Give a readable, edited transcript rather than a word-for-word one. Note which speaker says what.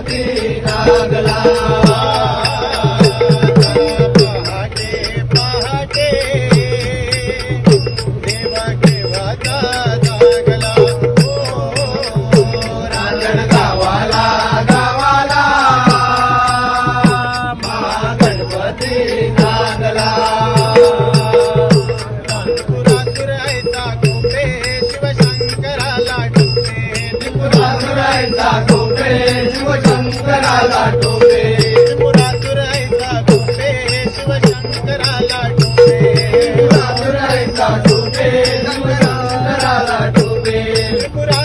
Speaker 1: गणपती लागला
Speaker 2: पहाटे पहाटे देवा केव्हाचा जागला
Speaker 1: रांजण गावाला गावाला महागणपती लागला
Speaker 2: त्रिपुरासुरायचा गोपे शिवशंकराला डोके
Speaker 1: त्रिपुरासुरायचा गोपे शिवशंकराला टोपे
Speaker 2: त्रिपुरासुरायचा गोपे शिवशंकराला डोके
Speaker 1: त्रिपुरासुरायचा टोपे शिवशंकराला टोपे
Speaker 2: त्रिपुरा